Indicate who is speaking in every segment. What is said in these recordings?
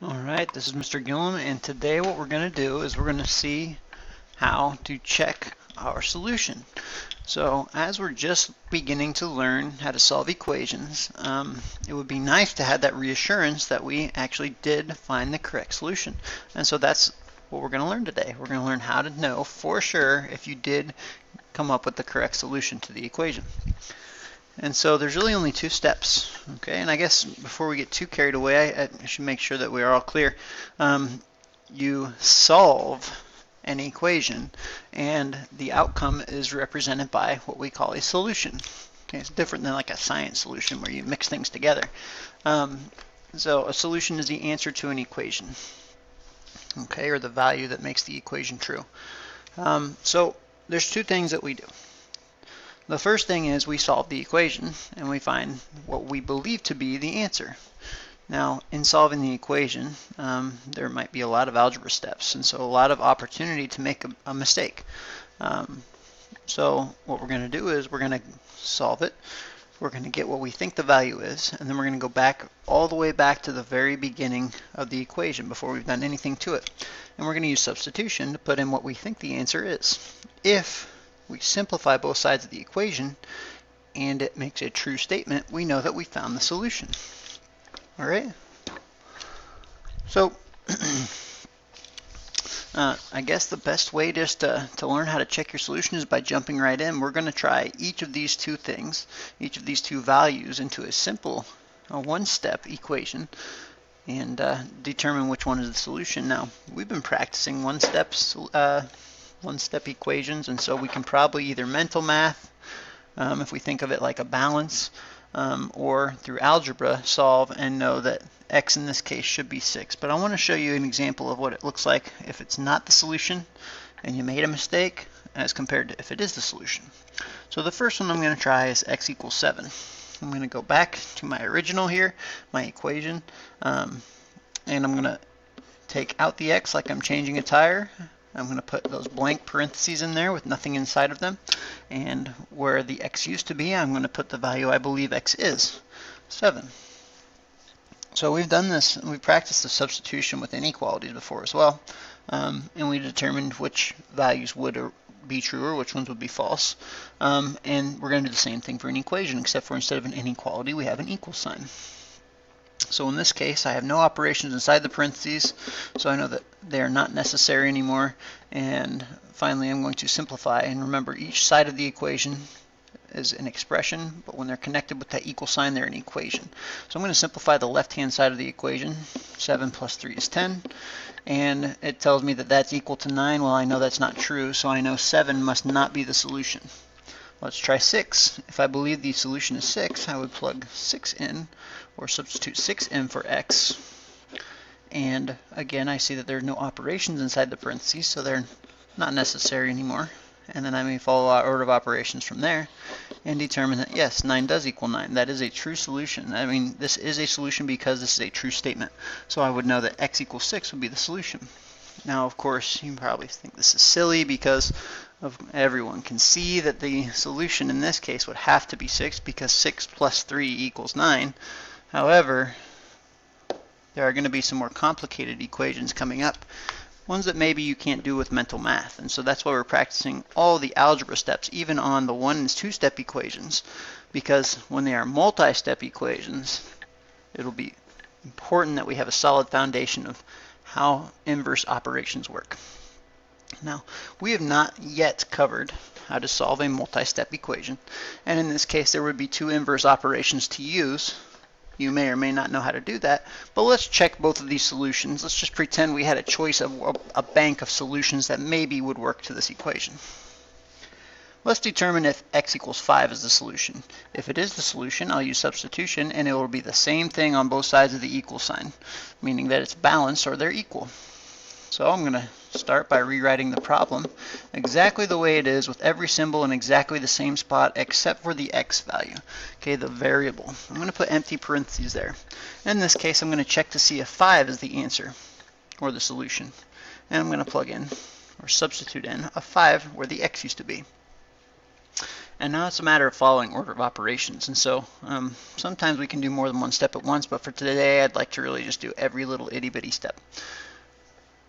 Speaker 1: Alright, this is Mr. Gillum, and today what we're going to do is we're going to see how to check our solution. So as we're just beginning to learn how to solve equations, it would be nice to have that reassurance that we actually did find the correct solution. And so that's what we're going to learn today. We're going to learn how to know for sure if you did come up with the correct solution to the equation. And so there's really only two steps, okay? And I guess before we get too carried away, I should make sure that we are all clear. You solve an equation, and the outcome is represented by what we call a solution. Okay, it's different than like a science solution where you mix things together. So a solution is the answer to an equation, okay, or the value that makes the equation true. So there's two things that we do. The first thing is we solve the equation and we find what we believe to be the answer. Now, in solving the equation, there might be a lot of algebra steps, and so a lot of opportunity to make a mistake. So what we're going to do is we're going to solve it. We're going to get what we think the value is, and then we're going to go back all the way back to the very beginning of the equation before we've done anything to it. And we're going to use substitution to put in what we think the answer is. If we simplify both sides of the equation and it makes a true statement, we know that we found the solution. All right? So I guess the best way just to learn how to check your solution is by jumping right in. We're going to try each of these two things, each of these two values, into a simple one-step equation and determine which one is the solution. Now, we've been practicing one-step equations, and so we can probably either mental math, if we think of it like a balance, or through algebra solve and know that x in this case should be 6. But I want to show you an example of what it looks like if it's not the solution and you made a mistake as compared to if it is the solution. So the first one I'm going to try is x equals 7. I'm going to go back to my original here, my equation, and I'm going to take out the x like I'm changing a tire. I'm going to put those blank parentheses in there with nothing inside of them, and where the x used to be, I'm going to put the value I believe x is, 7. So we've done this, and we've practiced the substitution with inequalities before as well, and we determined which values would be true or which ones would be false, and we're going to do the same thing for an equation, except for instead of an inequality, we have an equal sign. So in this case, I have no operations inside the parentheses, so I know that they are not necessary anymore. And finally, I'm going to simplify. And remember, each side of the equation is an expression, but when they're connected with that equal sign, they're an equation. So I'm going to simplify the left-hand side of the equation. 7 plus 3 is 10. And it tells me that that's equal to 9. Well, I know that's not true, so I know 7 must not be the solution. Let's try 6. If I believe the solution is 6, I would plug 6 in, or substitute 6 in for x. And again, I see that there are no operations inside the parentheses, so they're not necessary anymore. And then I may follow our order of operations from there and determine that, yes, 9 does equal 9. That is a true solution. I mean, this is a solution because this is a true statement. So I would know that x equals 6 would be the solution. Now, of course, you probably think this is silly because everyone can see that the solution in this case would have to be 6 because 6 plus 3 equals 9. However, there are going to be some more complicated equations coming up, ones that maybe you can't do with mental math. And so that's why we're practicing all the algebra steps, even on the 1- and 2-step equations, because when they are multi-step equations, it'll be important that we have a solid foundation of how inverse operations work. Now, we have not yet covered how to solve a multi-step equation, and in this case there would be 2 inverse operations to use. You may or may not know how to do that, but let's check both of these solutions. Let's just pretend we had a choice of a bank of solutions that maybe would work to this equation. Let's determine if x equals 5 is the solution. If it is the solution, I'll use substitution, and it will be the same thing on both sides of the equal sign, meaning that it's balanced or they're equal. So I'm going to start by rewriting the problem exactly the way it is, with every symbol in exactly the same spot except for the x value, okay, the variable. I'm going to put empty parentheses there. In this case, I'm going to check to see if 5 is the answer or the solution. And I'm going to plug in or substitute in a 5 where the x used to be. And now it's a matter of following order of operations. And so sometimes we can do more than one step at once, but for today I'd like to really just do every little itty bitty step.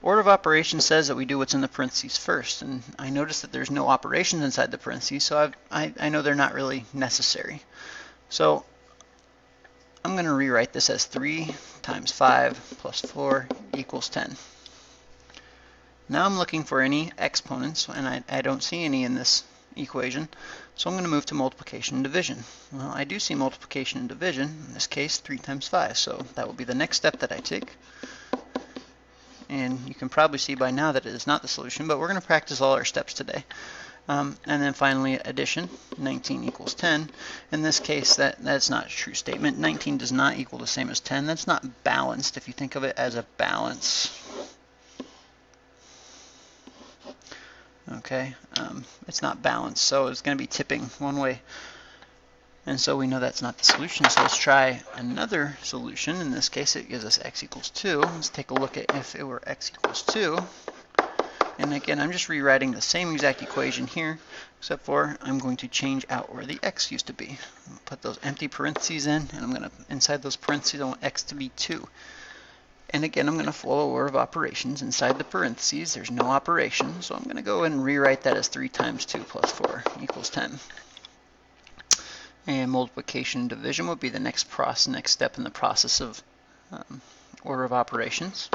Speaker 1: Order of operations says that we do what's in the parentheses first, and I notice that there's no operations inside the parentheses, so I know they're not really necessary. So I'm going to rewrite this as 3 times 5 plus 4 equals 10. Now I'm looking for any exponents, and I don't see any in this equation, so I'm going to move to multiplication and division. Well, I do see multiplication and division, in this case 3 times 5, so that will be the next step that I take. And you can probably see by now that it is not the solution, but we're going to practice all our steps today. And then finally addition, 19 equals 10. In this case, that's not a true statement. 19 does not equal the same as 10. That's not balanced if you think of it as a balance. Okay, it's not balanced, so it's going to be tipping one way. And so we know that's not the solution, so let's try another solution. In this case, it gives us x equals 2. Let's take a look at if it were x equals 2. And again, I'm just rewriting the same exact equation here, except for I'm going to change out where the x used to be. Put those empty parentheses in, and I'm going to, inside those parentheses, I want x to be 2. And again, I'm going to follow order of operations. Inside the parentheses, there's no operation, so I'm going to go and rewrite that as 3 times 2 plus 4 equals 10. And multiplication and division would be the next step in the process of order of operations.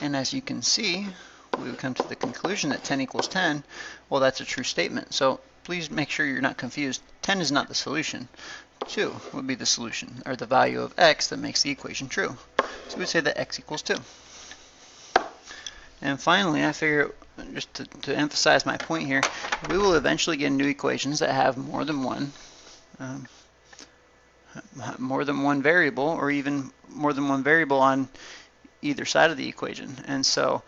Speaker 1: And as you can see, we would come to the conclusion that 10 equals 10. Well, that's a true statement. So please make sure you're not confused. 10 is not the solution. 2 would be the solution, or the value of x that makes the equation true. So we would say that x equals 2. And finally, I figure, just to emphasize my point here, we will eventually get new equations that have more than one variable, or even more than one variable on either side of the equation. And so,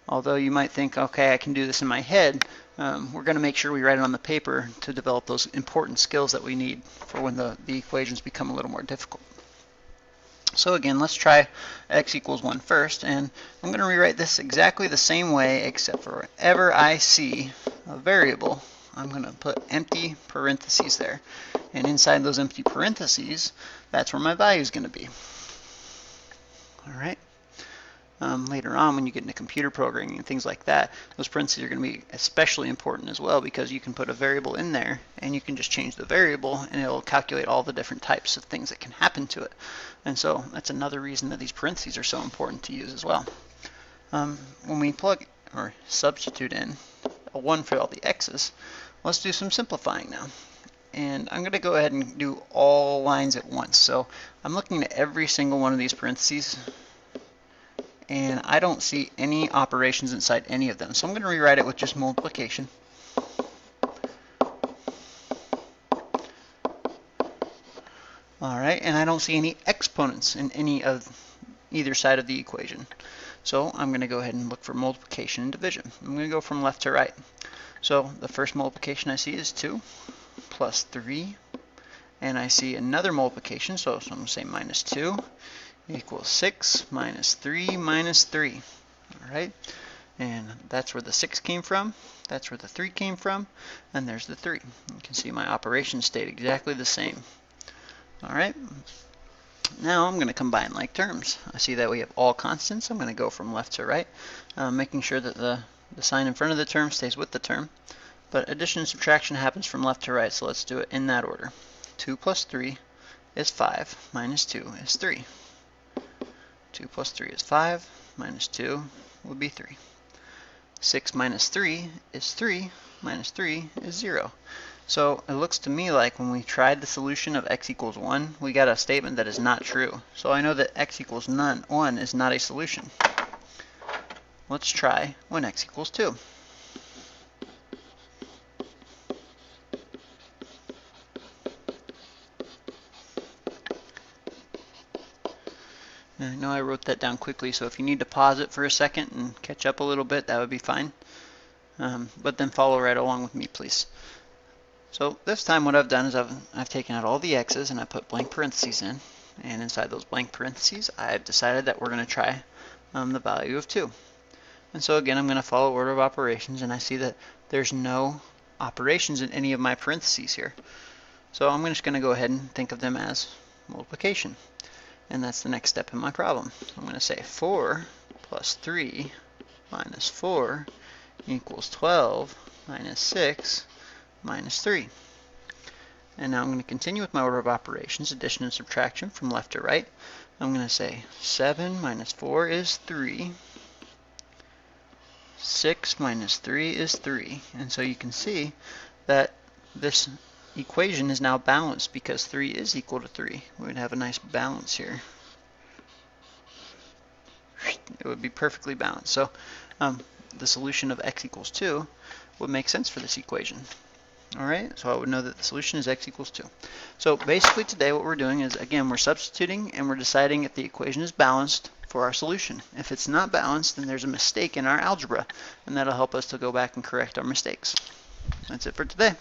Speaker 1: although you might think, okay, I can do this in my head, we're going to make sure we write it on the paper to develop those important skills that we need for when the equations become a little more difficult. So again, let's try x equals 1 first, and I'm going to rewrite this exactly the same way, except for whenever I see a variable, I'm going to put empty parentheses there. And inside those empty parentheses, that's where my value is going to be. All right. Later on, when you get into computer programming and things like that, those parentheses are going to be especially important as well, because you can put a variable in there and you can just change the variable and it'll calculate all the different types of things that can happen to it. And so that's another reason that these parentheses are so important to use as well. When we plug or substitute in a 1 for all the x's, let's do some simplifying now. And I'm going to go ahead and do all lines at once. So I'm looking at every single one of these parentheses, and I don't see any operations inside any of them. So I'm going to rewrite it with just multiplication. Alright, and I don't see any exponents in either side of the equation. So I'm going to go ahead and look for multiplication and division. I'm going to go from left to right. So the first multiplication I see is 2 plus 3. And I see another multiplication, so I'm going to say minus 2. Equals 6 minus 3 minus 3. Alright, and that's where the 6 came from, that's where the 3 came from, and there's the 3. You can see my operations stayed exactly the same. Alright, now I'm going to combine like terms. I see that we have all constants. I'm going to go from left to right, making sure that the sign in front of the term stays with the term. But addition and subtraction happens from left to right, so let's do it in that order. 2 plus 3 is 5, minus 2 is 3. 2 plus 3 is 5, minus 2 would be 3. 6 minus 3 is 3, minus 3 is 0. So it looks to me like when we tried the solution of x equals 1, we got a statement that is not true. So I know that x equals 1 is not a solution. Let's try when x equals 2. I know I wrote that down quickly, so if you need to pause it for a second and catch up a little bit, that would be fine. But then follow right along with me, please. So this time what I've done is I've taken out all the x's and I put blank parentheses in. And inside those blank parentheses, I've decided that we're going to try the value of 2. And so again, I'm going to follow order of operations, and I see that there's no operations in any of my parentheses here. So I'm just going to go ahead and think of them as multiplication. And that's the next step in my problem. I'm going to say 4 plus 3 minus 4 equals 12 minus 6 minus 3. And now I'm going to continue with my order of operations, addition and subtraction from left to right. I'm going to say 7 minus 4 is 3. 6 minus 3 is 3. And so you can see that this equation is now balanced because 3 is equal to 3. We would have a nice balance here. It would be perfectly balanced. So the solution of x equals 2 would make sense for this equation. Alright, so I would know that the solution is x equals 2. So basically today what we're doing is, again, we're substituting and we're deciding if the equation is balanced for our solution. If it's not balanced, then there's a mistake in our algebra, and that'll help us to go back and correct our mistakes. That's it for today.